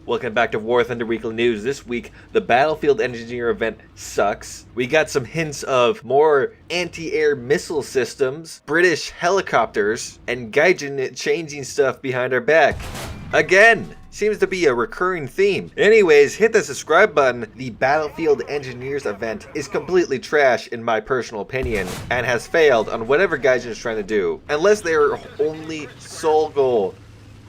Welcome back to War Thunder Weekly News. This week, the Battlefield Engineer event sucks. We got some hints of more anti-air missile systems, British helicopters, and Gaijin changing stuff behind our back. Again! Seems to be a recurring theme. Anyways, hit the subscribe button. The Battlefield Engineers event is completely trash in my personal opinion and has failed on whatever Gaijin is trying to do. Unless their only sole goal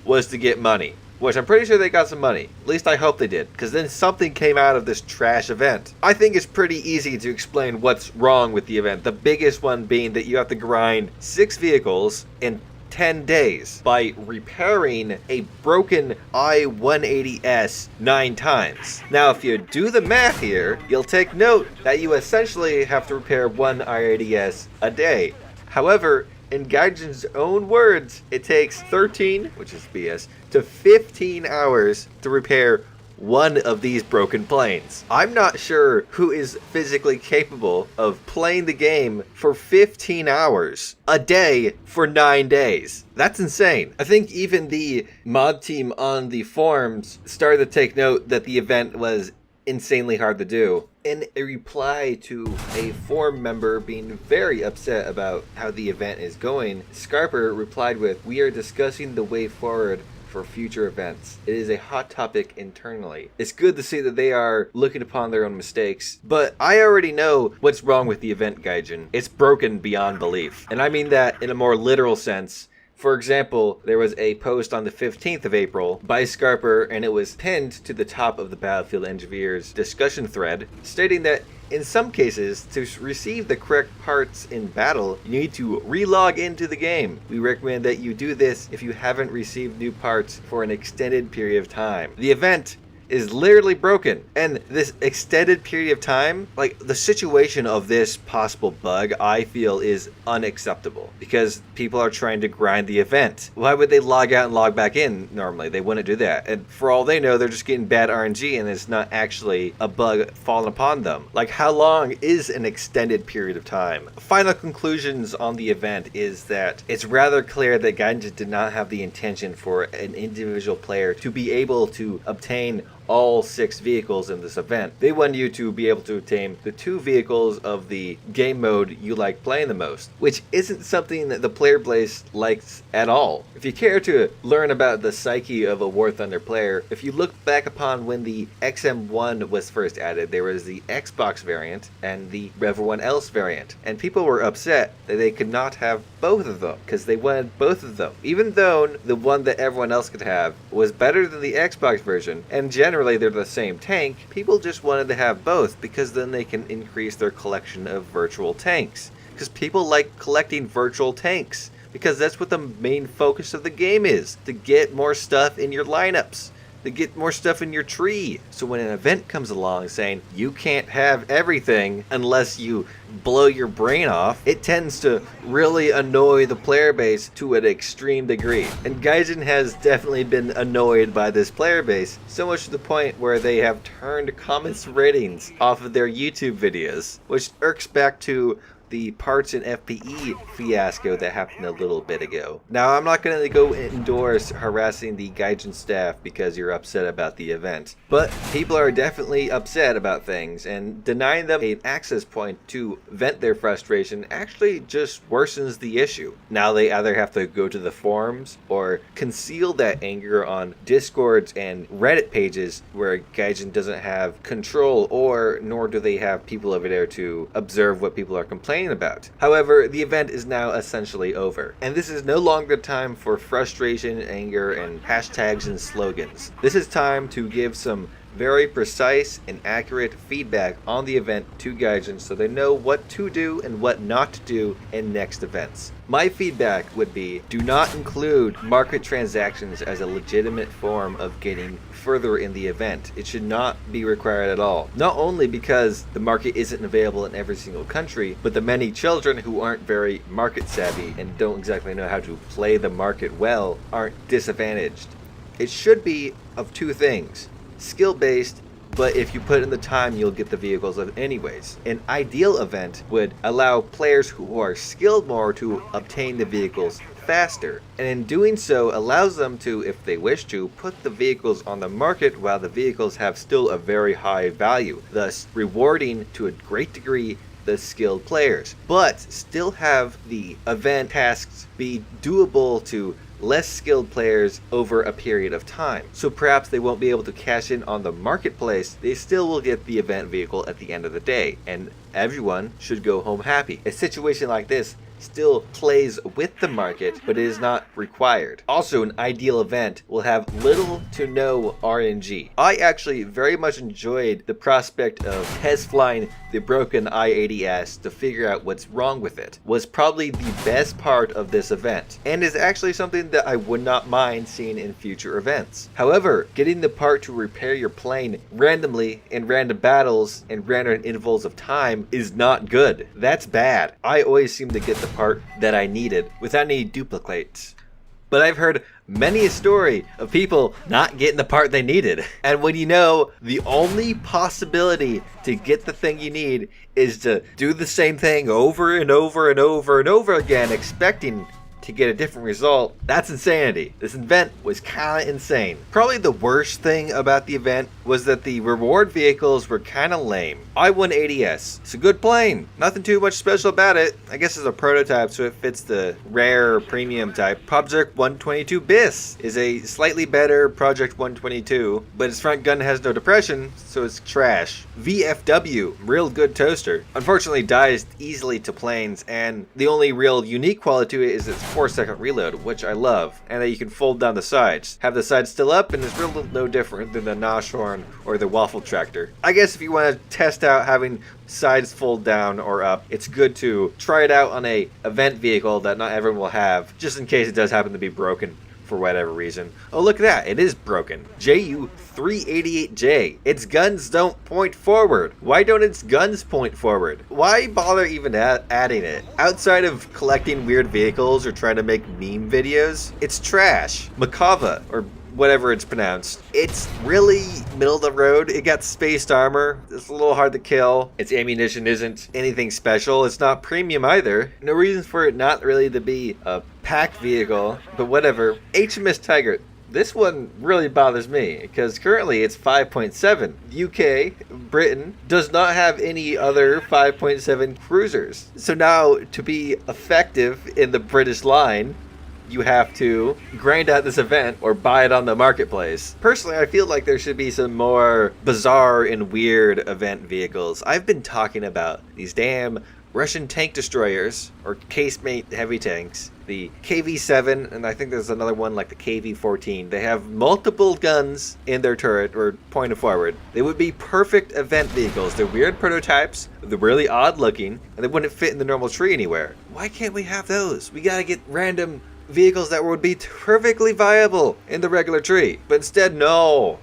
was to get money. Which I'm pretty sure they got some money. At least I hope they did, because then something came out of this trash event. I think it's pretty easy to explain what's wrong with the event. The biggest one being that you have to grind 6 vehicles in 10 days by repairing a broken I-180S 9 times. Now, if you do the math here, you'll take note that you essentially have to repair one I-80S a day. However, in Gaijin's own words, it takes 13, which is BS, to 15 hours to repair one of these broken planes. I'm not sure who is physically capable of playing the game for 15 hours a day for 9 days. That's insane. I think even the mod team on the forums started to take note that the event was insanely hard to do. In a reply to a forum member being very upset about how the event is going, Scarper replied with, "We are discussing the way forward for future events. It is a hot topic internally." It's good to see that they are looking upon their own mistakes, but I already know what's wrong with the event, Gaijin. It's broken beyond belief. And I mean that in a more literal sense. For example, there was a post on the 15th of April by Scarper, and it was pinned to the top of the Battlefield Engineers discussion thread, stating that in some cases, to receive the correct parts in battle, you need to relog into the game. We recommend that you do this if you haven't received new parts for an extended period of time. The event is literally broken, and this extended period of time, like the situation of this possible bug, I feel is unacceptable because people are trying to grind the event. Why would they log out and log back in normally? They wouldn't do that. And for all they know, they're just getting bad RNG and it's not actually a bug falling upon them. Like, how long is an extended period of time? Final conclusions on the event is that it's rather clear that Gaijin did not have the intention for an individual player to be able to obtain all 6 vehicles in this event. They want you to be able to obtain the 2 vehicles of the game mode you like playing the most, which isn't something that the player base likes at all. If you care to learn about the psyche of a War Thunder player, if you look back upon when the XM1 was first added, there was the Xbox variant and the Referral Else variant, and people were upset that they could not have both of them because they wanted both of them, even though the one that everyone else could have was better than the Xbox version, and generally they're the same tank. People just wanted to have both because then they can increase their collection of virtual tanks, because people like collecting virtual tanks because that's what the main focus of the game is, to get more stuff in your lineups, to get more stuff in your tree. So when an event comes along saying you can't have everything unless you blow your brain off, it tends to really annoy the player base to an extreme degree. And Gaijin has definitely been annoyed by this player base, so much to the point where they have turned comments ratings off of their YouTube videos, which irks back to the parts and FPE fiasco that happened a little bit ago. Now, I'm not going to go indoors harassing the Gaijin staff because you're upset about the event, but people are definitely upset about things, and denying them an access point to vent their frustration actually just worsens the issue. Now they either have to go to the forums or conceal that anger on Discords and Reddit pages where Gaijin doesn't have control, or nor do they have people over there to observe what people are complaining about. However, the event is now essentially over, and this is no longer time for frustration, anger, and hashtags and slogans. This is time to give some very precise and accurate feedback on the event to Gaijin so they know what to do and what not to do in next events. My feedback would be, do not include market transactions as a legitimate form of getting further in the event. It should not be required at all. Not only because the market isn't available in every single country, but the many children who aren't very market savvy and don't exactly know how to play the market well aren't disadvantaged. It should be of 2 things. Skill-based, but if you put in the time, you'll get the vehicles anyways. An ideal event would allow players who are skilled more to obtain the vehicles faster, and in doing so allows them to, if they wish to, put the vehicles on the market while the vehicles have still a very high value, thus rewarding to a great degree the skilled players, but still have the event tasks be doable to less skilled players over a period of time. So perhaps they won't be able to cash in on the marketplace, they still will get the event vehicle at the end of the day, and everyone should go home happy. A situation like this still plays with the market, but it is not required. Also, an ideal event will have little to no RNG. I actually very much enjoyed the prospect of test flying the broken I-80S to figure out what's wrong with it. Was probably the best part of this event, and is actually something that I would not mind seeing in future events. However, getting the part to repair your plane randomly in random battles and random intervals of time is not good. That's bad. I always seem to get the part that I needed without any duplicates. But I've heard many a story of people not getting the part they needed. And when you know the only possibility to get the thing you need is to do the same thing over and over and over and over again, expecting to get a different result, that's insanity. This event was kinda insane. Probably the worst thing about the event was that the reward vehicles were kinda lame. I-180S, it's a good plane, nothing too much special about it. I guess it's a prototype so it fits the rare premium type. Project 122 BIS is a slightly better Project 122, but its front gun has no depression, so it's trash. VFW, real good toaster, unfortunately dies easily to planes, and the only real unique quality to it is its 4-second reload, which I love, and that you can fold down the sides. Have the sides still up, and it's really no different than the Noshorn or the Waffle Tractor. I guess if you want to test out having sides fold down or up, it's good to try it out on a event vehicle that not everyone will have, just in case it does happen to be broken for whatever reason. Oh, look at that, it is broken. JU-388J. Its guns don't point forward. Why don't its guns point forward? Why bother even adding it? Outside of collecting weird vehicles or trying to make meme videos, it's trash. Makava, or whatever it's pronounced. It's really middle of the road. It got spaced armor. It's a little hard to kill. Its ammunition isn't anything special. It's not premium either. No reason for it not really to be a packed vehicle, but whatever. HMS Tiger. This one really bothers me because currently it's 5.7. UK, Britain, does not have any other 5.7 cruisers. So now to be effective in the British line, you have to grind out this event or buy it on the marketplace. Personally, I feel like there should be some more bizarre and weird event vehicles. I've been talking about these damn Russian tank destroyers or casemate heavy tanks, the KV-7, and I think there's another one like the KV-14. They have multiple guns in their turret or pointed forward. They would be perfect event vehicles. They're weird prototypes, they're really odd looking, and they wouldn't fit in the normal tree anywhere. Why can't we have those? We gotta get random vehicles that would be perfectly viable in the regular tree. But instead, no,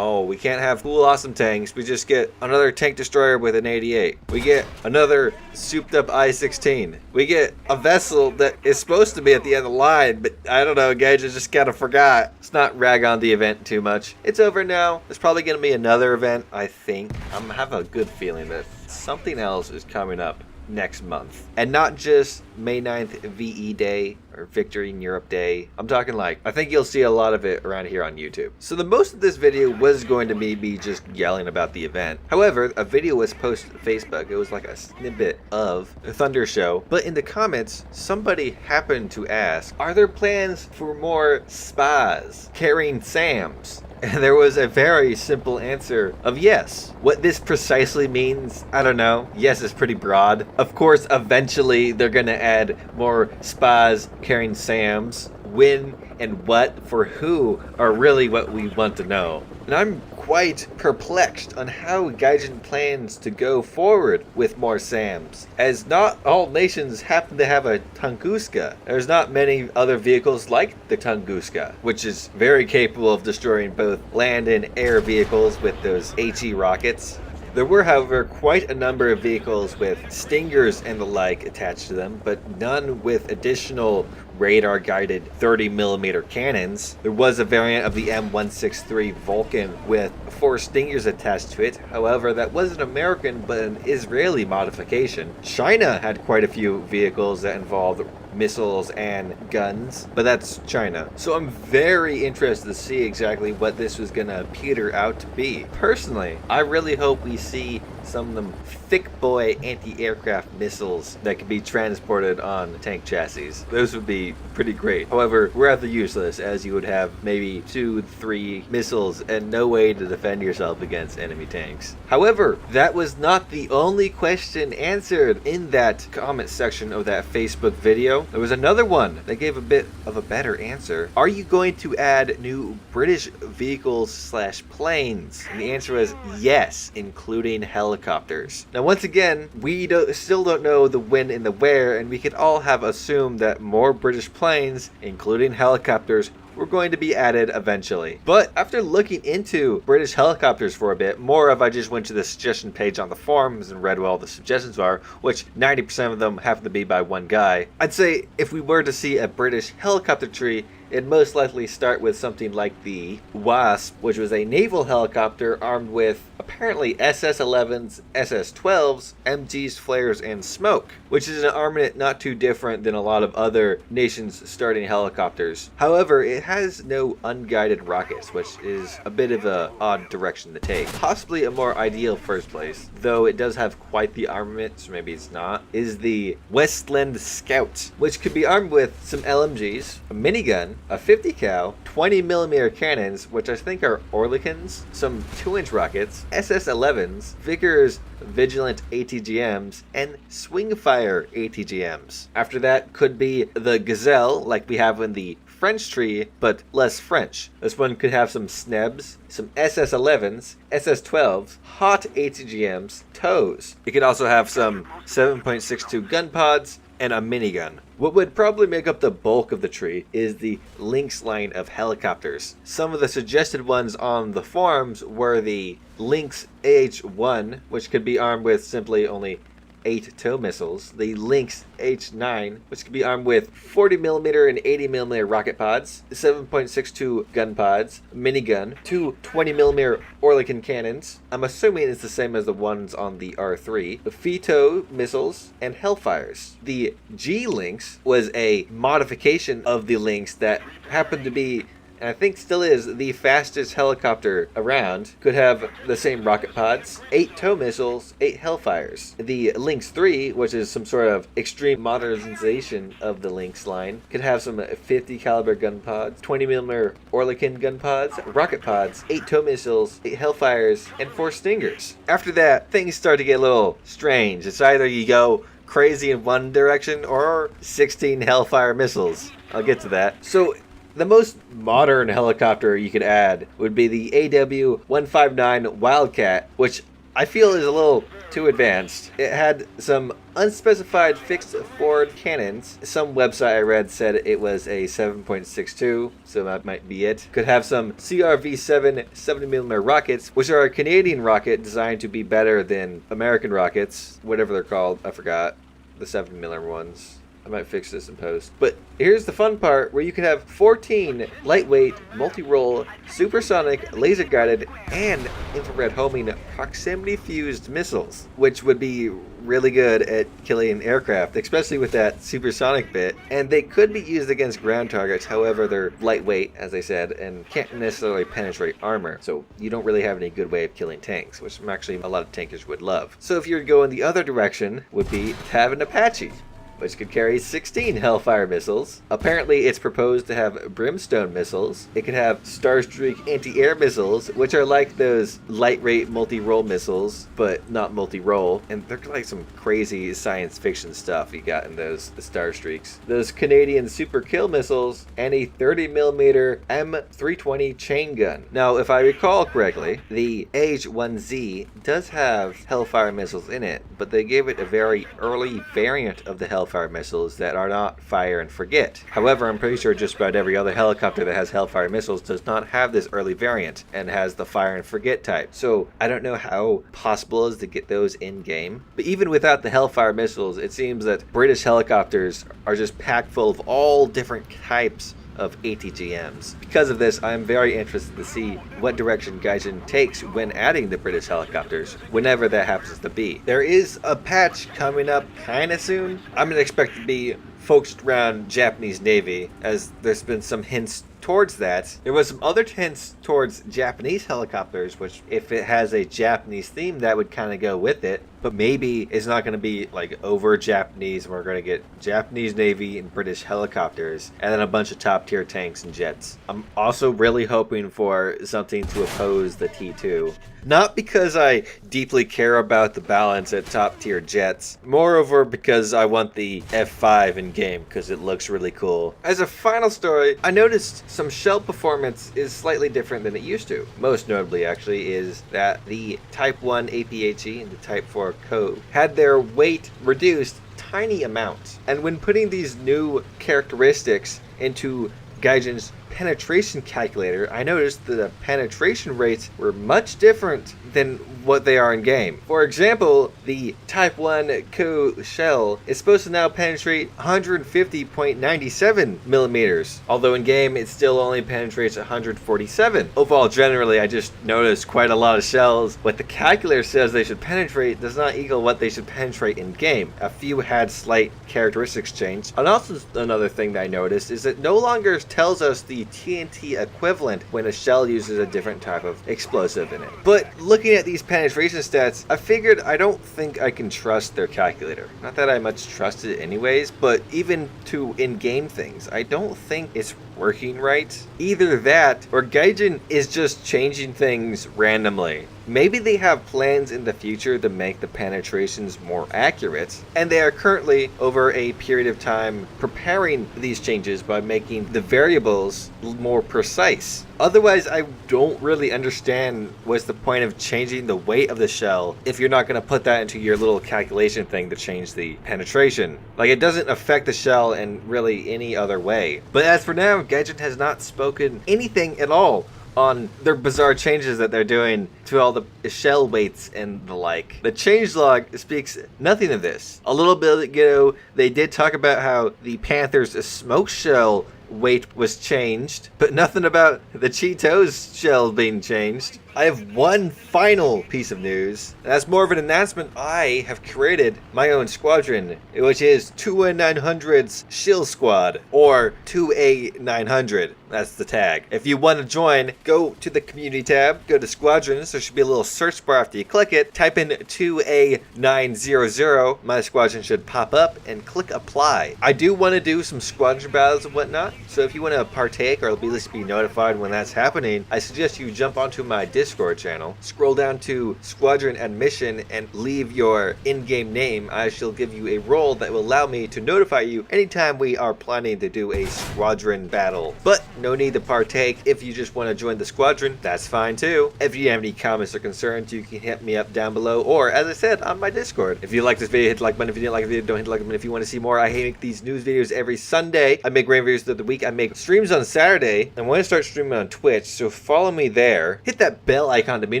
we can't have cool, awesome tanks. We just get another tank destroyer with an 88. We get another souped up I-16. We get a vessel that is supposed to be at the end of the line, but I don't know, guys, I just kind of forgot. Let's not rag on the event too much. It's over now. There's probably going to be another event, I think. I have a good feeling that something else is coming up next month, and not just May 9th VE Day or Victory in Europe Day. I'm talking like, I think you'll see a lot of it around here on YouTube. So the most of this video was going to be me just yelling about the event. However, a video was posted to Facebook. It was like a snippet of the Thunder Show, but in the comments somebody happened to ask, are there plans for more spas carrying SAMs? And there was a very simple answer of yes. What this precisely means, I don't know. Yes is pretty broad. Of course, eventually they're gonna add more spas carrying SAMs. When and what for who are really what we want to know. And I'm quite perplexed on how Gaijin plans to go forward with more SAMs, as not all nations happen to have a Tunguska. There's not many other vehicles like the Tunguska, which is very capable of destroying both land and air vehicles with those HE rockets. There were, however, quite a number of vehicles with Stingers and the like attached to them, but none with additional radar-guided 30mm cannons. There was a variant of the M163 Vulcan with 4 Stingers attached to it. However, that was an American but an Israeli modification. China had quite a few vehicles that involved missiles and guns, but that's China. So I'm very interested to see exactly what this was gonna peter out to be. Personally, I really hope we see some of them thick boy anti-aircraft missiles that can be transported on tank chassis. Those would be pretty great. However, rather useless, as you would have maybe 2-3 missiles and no way to defend yourself against enemy tanks. However, that was not the only question answered in that comment section of that Facebook video. There was another one that gave a bit of a better answer. Are you going to add new British vehicles / planes? And the answer was yes, including helicopters. Now, once again, we still don't know the when and the where, and we could all have assumed that more British planes, including helicopters, were going to be added eventually. But after looking into British helicopters for a bit, more of I just went to the suggestion page on the forums and read what all the suggestions are, which 90% of them happen to be by one guy. I'd say if we were to see a British helicopter tree, it'd most likely start with something like the Wasp, which was a naval helicopter armed with apparently SS-11s, SS-12s, MGs, flares, and smoke, which is an armament not too different than a lot of other nations' starting helicopters. However, it has no unguided rockets, which is a bit of an odd direction to take. Possibly a more ideal first place, though it does have quite the armament, so maybe it's not, is the Westland Scout, which could be armed with some LMGs, a minigun, a 50 cal, 20mm cannons, which I think are Oerlikons, some 2-inch rockets, SS-11s, Vickers Vigilant ATGMs, and Swingfire ATGMs. After that could be the Gazelle, like we have in the French tree, but less French. This one could have some Snebs, some SS-11s, SS-12s, hot ATGMs, TOWs. It could also have some 7.62 gun pods, and a minigun. What would probably make up the bulk of the tree is the Lynx line of helicopters. Some of the suggested ones on the forums were the Lynx AH-1, which could be armed with simply only 8 tow missiles, the Lynx H9, which can be armed with 40mm and 80mm rocket pods, 7.62 gun pods, minigun, 2 20mm Oerlikon cannons. I'm assuming it's the same as the ones on the R3, the Phyto missiles, and Hellfires. The G-Lynx was a modification of the Lynx that happened to be, and I think still is, the fastest helicopter around. Could have the same rocket pods, 8 tow missiles, 8 Hellfires. The Lynx 3, which is some sort of extreme modernization of the Lynx line, could have some 50 caliber gun pods, 20mm Oerlikon gun pods, rocket pods, 8 tow missiles, 8 Hellfires, and 4 Stingers. After that, things start to get a little strange. It's either you go crazy in one direction or 16 Hellfire missiles. I'll get to that. So the most modern helicopter you could add would be the AW-159 Wildcat, which I feel is a little too advanced. It had some unspecified fixed forward cannons. Some website I read said it was a 7.62, so that might be it. Could have some CRV-7 70mm rockets, which are a Canadian rocket designed to be better than American rockets, whatever they're called. I forgot. The 70mm ones. I might fix this in post. But here's the fun part, where you can have 14 lightweight, multi-role, supersonic, laser-guided, and infrared homing proximity-fused missiles, which would be really good at killing aircraft, especially with that supersonic bit. And they could be used against ground targets, however they're lightweight, as I said, and can't necessarily penetrate armor. So you don't really have any good way of killing tanks, which actually a lot of tankers would love. So if you're going the other direction, would be to have an Apache, which could carry 16 Hellfire missiles. Apparently, it's proposed to have Brimstone missiles. It could have Starstreak anti-air missiles, which are like those light-rate multi-role missiles, but not multi-role. And they're like some crazy science fiction stuff you got in those Starstreaks. Those Canadian super kill missiles, and a 30mm M320 chain gun. Now, if I recall correctly, the AH-1Z does have Hellfire missiles in it, but they gave it a very early variant of the Hellfire Hellfire missiles that are not fire and forget. However, I'm pretty sure just about every other helicopter that has Hellfire missiles does not have this early variant and has the fire and forget type. So I don't know how possible it is to get those in game. But even without the Hellfire missiles, it seems that British helicopters are just packed full of all different types of ATGMs. Because of this, I'm very interested to see what direction Gaijin takes when adding the British helicopters, whenever that happens to be. There is a patch coming up kinda soon. I'm gonna expect it to be focused around Japanese Navy, as there's been some hints towards that. There was some other hints towards Japanese helicopters, which if it has a Japanese theme, that would kind of go with it. But maybe it's not going to be like over Japanese, and we're going to get Japanese Navy and British helicopters, and then a bunch of top tier tanks and jets. I'm also really hoping for something to oppose the T2. Not because I deeply care about the balance at top tier jets, moreover because I want the F5 in game because it looks really cool. As a final story, I noticed some shell performance is slightly different than it used to. Most notably actually is that the Type 1 APHE and the Type 4 Co had their weight reduced tiny amounts. And when putting these new characteristics into Gaijin's penetration calculator, I noticed that the penetration rates were much different than what they are in game. For example, the Type 1 Co shell is supposed to now penetrate 150.97 millimeters, although in game it still only penetrates 147. Overall, generally, I just noticed quite a lot of shells. What the calculator says they should penetrate does not equal what they should penetrate in game. A few had slight characteristics change. And also another thing that I noticed is it no longer tells us the TNT equivalent when a shell uses a different type of explosive in it. But looking at these penetration stats, I figured I don't think I can trust their calculator. Not that I much trust it anyways, but even to in-game things, I don't think it's working right. Either that, or Gaijin is just changing things randomly. Maybe they have plans in the future to make the penetrations more accurate, and they are currently, over a period of time, preparing these changes by making the variables more precise. Otherwise, I don't really understand what's the point of changing the weight of the shell if you're not going to put that into your little calculation thing to change the penetration. Like, it doesn't affect the shell in really any other way. But as for now, Gaijin has not spoken anything at all on their bizarre changes that they're doing to all the shell weights and the like. The changelog speaks nothing of this. A little bit ago, they did talk about how the Panther's smoke shell weight was changed, but nothing about the Cheeto's shell being changed. I have one final piece of news. That's more of an announcement. I have created my own squadron, which is 2A900's Shield Squad, or 2A900. That's the tag. If you want to join, go to the community tab, go to squadrons. There should be a little search bar after you click it. Type in 2A900. My squadron should pop up and click apply. I do want to do some squadron battles and whatnot, so if you want to partake or at least be notified when that's happening, I suggest you jump onto my Discord channel, scroll down to Squadron Admission, and leave your in-game name. I shall give you a role that will allow me to notify you anytime we are planning to do a squadron battle. But no need to partake. If you just want to join the squadron, that's fine too. If you have any comments or concerns, you can hit me up down below, or as I said, on my Discord. If you like this video, hit the like button. If you didn't like the video, don't hit the like button. If you want to see more, I make these news videos every Sunday. I make rain videos throughout the week. I make streams on Saturday. I'm going to start streaming on Twitch, so follow me there. Hit that bell icon to be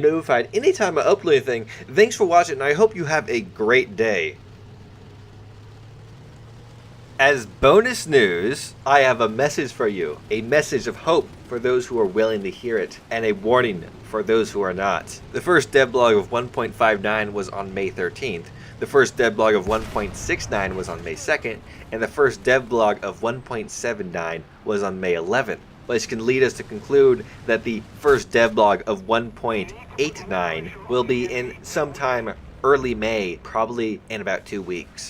notified anytime I upload anything. Thanks for watching, and I hope you have a great day. As bonus news, I have a message for you. A message of hope for those who are willing to hear it, and a warning for those who are not. The first devlog of 1.59 was on May 13th. The first devlog of 1.69 was on May 2nd, and the first devlog of 1.79 was on May 11th. Which can lead us to conclude that the first devlog of 1.89 will be in sometime early May, probably in about 2 weeks.